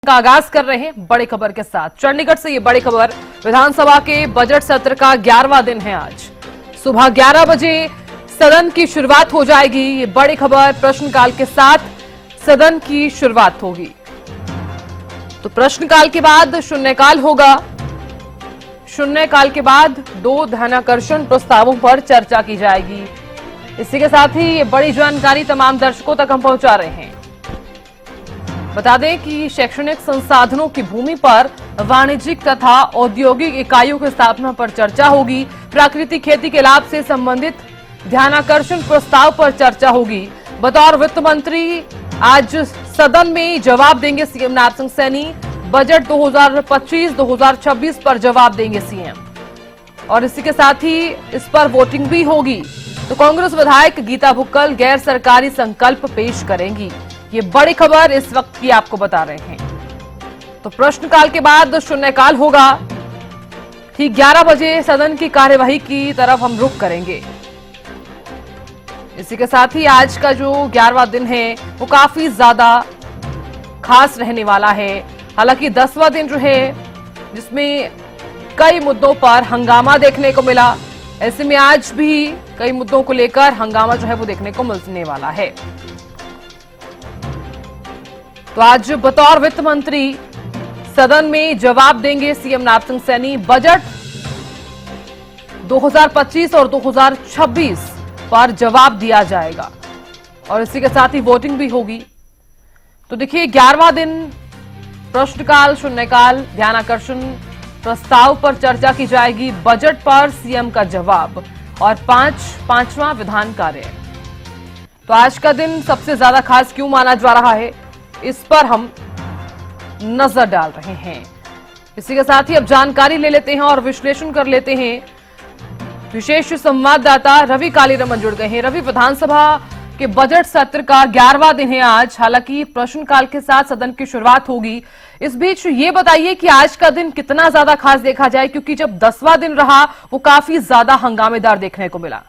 का आगाज कर रहे हैं बड़ी खबर के साथ। चंडीगढ़ से ये बड़ी खबर, विधानसभा के बजट सत्र का 11वां दिन है आज। सुबह 11 बजे सदन की शुरुआत हो जाएगी। ये बड़ी खबर, प्रश्नकाल के साथ सदन की शुरुआत होगी। तो प्रश्नकाल के बाद शून्यकाल होगा। शून्यकाल के बाद 2 ध्यानाकर्षण प्रस्तावों पर चर्चा की जाएगी। इसी के साथ ही ये बड़ी जानकारी तमाम दर्शकों तक हम पहुंचा रहे हैं। बता दें कि शैक्षणिक संसाधनों की भूमि पर वाणिज्यिक तथा औद्योगिक इकाइयों की स्थापना पर चर्चा होगी। प्राकृतिक खेती के लाभ से संबंधित ध्यानाकर्षण प्रस्ताव पर चर्चा होगी। बतौर वित्त मंत्री आज सदन में जवाब देंगे सीएम नायब सिंह सैनी। बजट 2025-2026 पर जवाब देंगे सीएम, और इसी के साथ ही इस पर वोटिंग भी होगी। तो कांग्रेस विधायक गीता बुक्कल गैर सरकारी संकल्प पेश करेंगी। ये बड़ी खबर इस वक्त की आपको बता रहे हैं। तो प्रश्नकाल के बाद शून्यकाल होगा। ठीक 11 बजे सदन की कार्यवाही की तरफ हम रुख करेंगे। इसी के साथ ही आज का जो 11वां दिन है वो काफी ज्यादा खास रहने वाला है। हालांकि 10वां दिन जो है जिसमें कई मुद्दों पर हंगामा देखने को मिला, ऐसे में आज भी कई मुद्दों को लेकर हंगामा जो है वो देखने को मिलने वाला है। तो आज बतौर वित्त मंत्री सदन में जवाब देंगे सीएम नायब सिंह सैनी। बजट 2025 और 2026 पर जवाब दिया जाएगा, और इसी के साथ ही वोटिंग भी होगी। तो देखिए 11वां दिन, प्रश्नकाल, शून्यकाल, ध्यानाकर्षण प्रस्ताव पर चर्चा की जाएगी। बजट पर सीएम का जवाब और पांचवां विधान कार्य। तो आज का दिन सबसे ज्यादा खास क्यों माना जा रहा है, इस पर हम नजर डाल रहे हैं। इसी के साथ ही अब जानकारी ले लेते हैं और विश्लेषण कर लेते हैं। विशेष संवाददाता रवि कालीरमन जुड़ गए हैं। रवि, विधानसभा के बजट सत्र का 11वां दिन है आज। हालांकि प्रश्नकाल के साथ सदन की शुरुआत होगी। इस बीच ये बताइए कि आज का दिन कितना ज्यादा खास देखा जाए, क्योंकि जब 10वां दिन रहा वो काफी ज्यादा हंगामेदार देखने को मिला।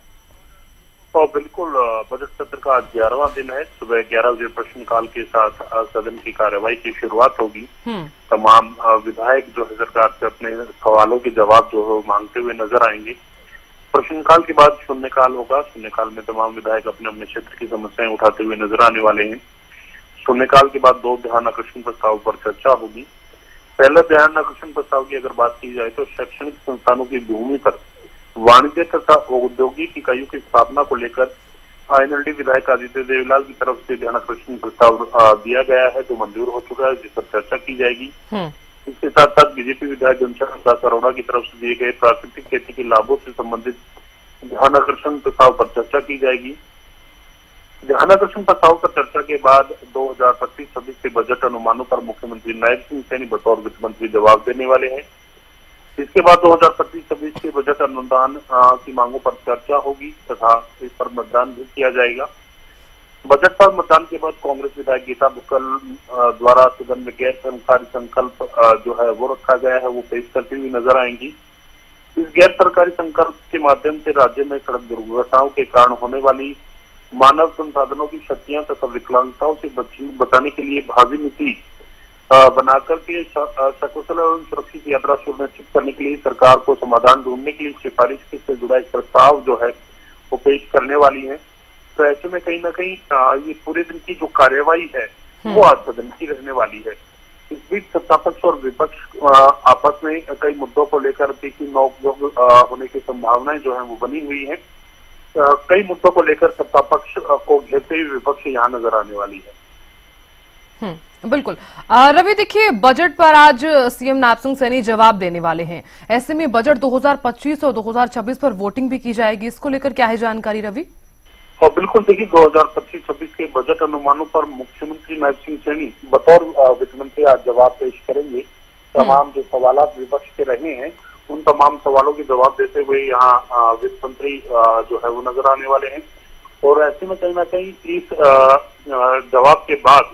तो बिल्कुल, बजट सत्र का आज 11वां दिन है। सुबह 11 बजे प्रश्नकाल के साथ सदन की कार्यवाही की शुरुआत होगी। तमाम विधायक जो है सरकार से अपने सवालों के जवाब जो है मांगते हुए नजर आएंगे। प्रश्नकाल के बाद शून्यकाल होगा। शून्यकाल में तमाम विधायक अपने अपने क्षेत्र की समस्याएं उठाते हुए नजर आने वाले हैं। शून्यकाल के बाद 2 ध्यानाकर्षण प्रस्ताव पर चर्चा होगी। पहले ध्यानाकर्षण प्रस्ताव की अगर बात की जाए तो शैक्षणिक संस्थानों की भूमि पर वाणिज्य तथा औद्योगिक इकाइयों की स्थापना को लेकर आईएनएलडी विधायक आदित्य देवलाल की तरफ से ध्यानाकर्षण प्रस्ताव दिया गया है, जो मंजूर हो चुका है, जिस पर चर्चा की जाएगी। इसके साथ साथ बीजेपी विधायक घनश्याम दास अरोड़ा की तरफ से दिए गए प्राकृतिक खेती के लाभों से संबंधित ध्यानाकर्षण प्रस्ताव पर चर्चा की जाएगी। ध्यानाकर्षण प्रस्ताव पर चर्चा के बाद 2025-26 के बजट अनुमानों पर मुख्यमंत्री नायब सिंह सैनी बतौर वित्त मंत्री जवाब देने वाले हैं। इसके बाद 2025-26 के बजट अनुदान की मांगों पर चर्चा होगी तथा इस पर मतदान भी किया जाएगा। बजट पर मतदान के बाद कांग्रेस विधायक गीता बुक्कल द्वारा सदन में गैर सरकारी संकल्प जो है वो रखा गया है, वो पेश करती हुई नजर आएंगी। इस गैर सरकारी संकल्प के माध्यम से राज्य में सड़क दुर्घटनाओं के कारण होने वाली मानव संसाधनों की क्षतियां तथा विकलांगताओं से बचाने के लिए भावी नीति बनाकर के सकुशल एवं सुरक्षित यात्रा सुनिश्चित करने के लिए सरकार को समाधान ढूंढने के लिए सिफारिश से जुड़ा एक प्रस्ताव जो है वो पेश करने वाली है। तो ऐसे में कहीं ना कहीं ये पूरे दिन की जो कार्यवाही है वो आज सदन की रहने वाली है। इस बीच सत्तापक्ष और विपक्ष आपस में कई मुद्दों को लेकर तीखी नोकझोंक होने की संभावनाएं जो है वो बनी हुई है। कई मुद्दों को लेकर सत्तापक्ष को घेरते हुए विपक्ष यहाँ नजर आने वाली है। बिल्कुल रवि, देखिए बजट पर आज सीएम नायब सिंह सैनी जवाब देने वाले हैं। ऐसे में बजट 2025 और 2026 पर वोटिंग भी की जाएगी, इसको लेकर क्या है जानकारी रवि? और बिल्कुल देखिए, 2025-26 के बजट अनुमानों पर मुख्यमंत्री नायब सिंह सैनी बतौर वित्त मंत्री आज जवाब पेश करेंगे। तमाम जो सवाल विपक्ष के रहे हैं उन तमाम सवालों के जवाब देते हुए यहाँ वित्त मंत्री जो है वो नजर आने वाले हैं। और ऐसे में कहीं ना कहीं इस जवाब के बाद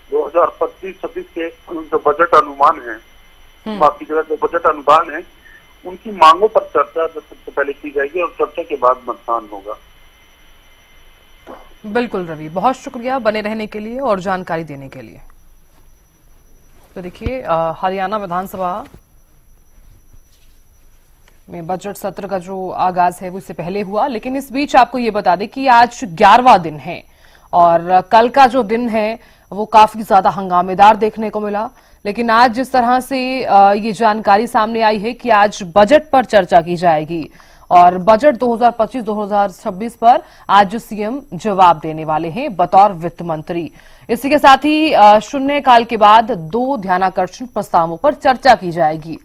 2025-26 के जो बजट अनुमान है, बाकी जगह जो बजट अनुदान है, उनकी मांगों पर चर्चा सबसे पहले की जाएगी और चर्चा के बाद मतदान होगा। बिल्कुल रवि, बहुत शुक्रिया बने रहने के लिए और जानकारी देने के लिए। तो देखिए हरियाणा विधानसभा में बजट सत्र का जो आगाज है वो इससे पहले हुआ, लेकिन इस बीच आपको ये बता दें कि आज 11वां दिन है और कल का जो दिन है वो काफी ज्यादा हंगामेदार देखने को मिला। लेकिन आज जिस तरह से ये जानकारी सामने आई है कि आज बजट पर चर्चा की जाएगी और बजट 2025-2026 पर आज सीएम जवाब देने वाले हैं बतौर वित्त मंत्री। इसी के साथ ही शून्यकाल के बाद 2 ध्यानाकर्षण प्रस्तावों पर चर्चा की जाएगी।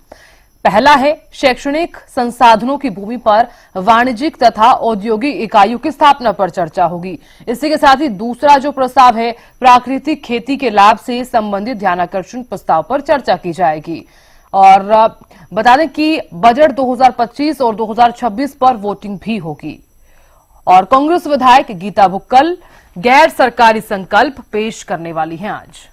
पहला है शैक्षणिक संसाधनों की भूमि पर वाणिज्यिक तथा औद्योगिक इकाइयों की स्थापना पर चर्चा होगी। इसी के साथ ही दूसरा जो प्रस्ताव है प्राकृतिक खेती के लाभ से संबंधित ध्यानाकर्षण प्रस्ताव पर चर्चा की जाएगी। और बता दें कि बजट 2025 और 2026 पर वोटिंग भी होगी। और कांग्रेस विधायक गीता भुक्कल गैर सरकारी संकल्प पेश करने वाली हैं आज।